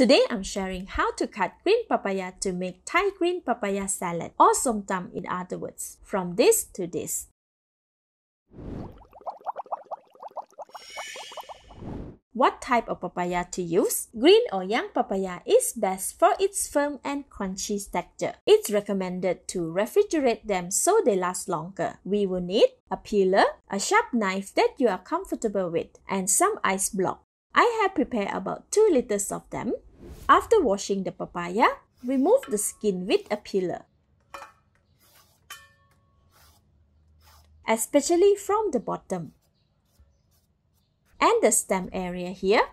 Today I'm sharing how to cut green papaya to make Thai green papaya salad or som tam in other words, from this to this. What type of papaya to use? Green or young papaya is best for its firm and crunchy texture. It's recommended to refrigerate them so they last longer. We will need a peeler, a sharp knife that you are comfortable with, and some ice block. I have prepared about 2 liters of them. After washing the papaya, remove the skin with a peeler, especially from the bottom and the stem area here.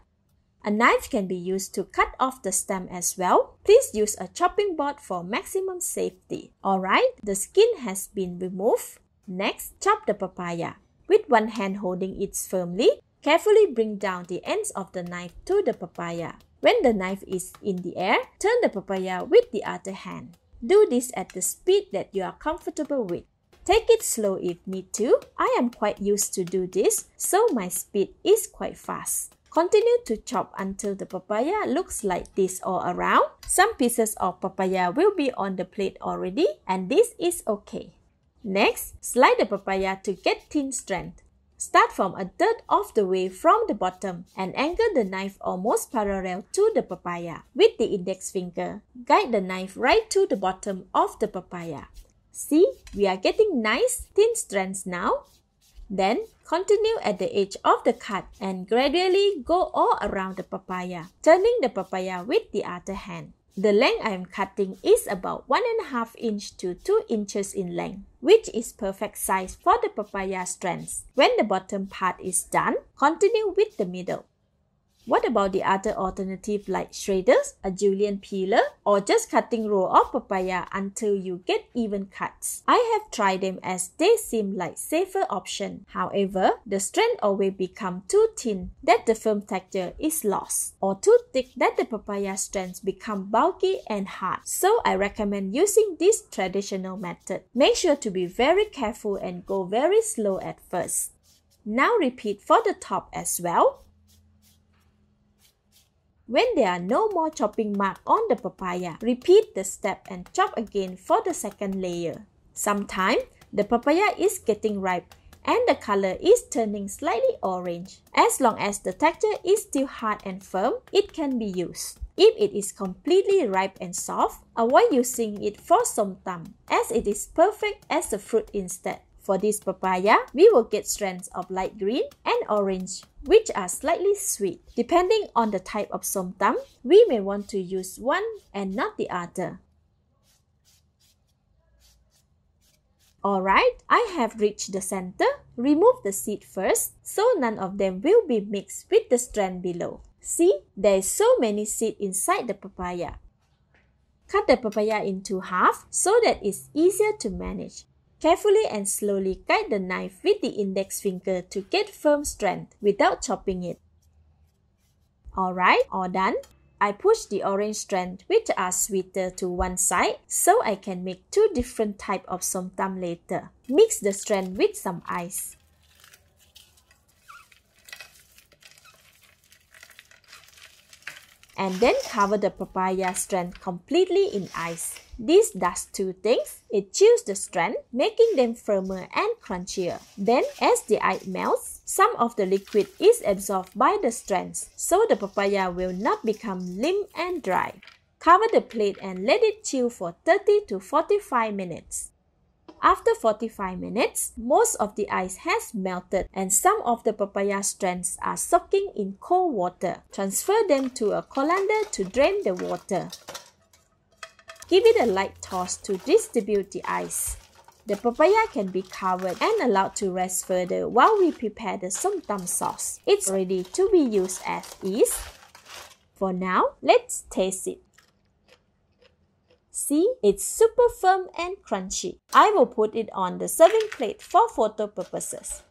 A knife can be used to cut off the stem as well. Please use a chopping board for maximum safety. Alright, the skin has been removed. Next, chop the papaya. With one hand holding it firmly, carefully bring down the ends of the knife to the papaya. When the knife is in the air, turn the papaya with the other hand. Do this at the speed that you are comfortable with. Take it slow if need to. I am quite used to do this, so my speed is quite fast. Continue to chop until the papaya looks like this all around. Some pieces of papaya will be on the plate already, and this is okay. Next, slide the papaya to get thin strand. Start from a third of the way from the bottom and angle the knife almost parallel to the papaya. With the index finger, guide the knife right to the bottom of the papaya. See, we are getting nice thin strands now. Then, continue at the edge of the cut and gradually go all around the papaya, turning the papaya with the other hand. The length I am cutting is about 1.5 inch to 2 inches in length, which is perfect size for the papaya strands. When the bottom part is done, continue with the middle. What about the other alternative like shredders, a julienne peeler, or just cutting row of papaya until you get even cuts? I have tried them as they seem like safer option. However, the strand always become too thin that the firm texture is lost, or too thick that the papaya strands become bulky and hard. So I recommend using this traditional method. Make sure to be very careful and go very slow at first. Now repeat for the top as well. When there are no more chopping marks on the papaya, repeat the step and chop again for the second layer. Sometimes, the papaya is getting ripe and the color is turning slightly orange. As long as the texture is still hard and firm, it can be used. If it is completely ripe and soft, avoid using it for som tam, as it is perfect as a fruit instead. For this papaya, we will get strands of light green and orange, which are slightly sweet. Depending on the type of som tam, we may want to use one and not the other. Alright, I have reached the center. Remove the seed first, so none of them will be mixed with the strand below. See, there is so many seeds inside the papaya. Cut the papaya into half so that it's easier to manage. Carefully and slowly guide the knife with the index finger to get firm strand without chopping it. Alright, all done. I push the orange strands which are sweeter to one side so I can make 2 different types of som tam later. Mix the strand with some ice. And then cover the papaya strand completely in ice. This does 2 things. It chills the strand, making them firmer and crunchier. Then, as the ice melts, some of the liquid is absorbed by the strands, so the papaya will not become limp and dry. Cover the plate and let it chill for 30 to 45 minutes. After 45 minutes, most of the ice has melted and some of the papaya strands are soaking in cold water. Transfer them to a colander to drain the water. Give it a light toss to distribute the ice. The papaya can be covered and allowed to rest further while we prepare the som tam sauce. It's ready to be used as is. For now, let's taste it. See, it's super firm and crunchy. I will put it on the serving plate for photo purposes.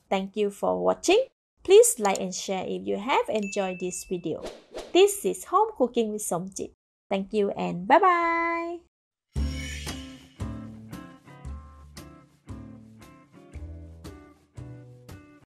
Thank you for watching. Please like and share if you have enjoyed this video. This is Home Cooking with Somjit. Thank you and bye-bye.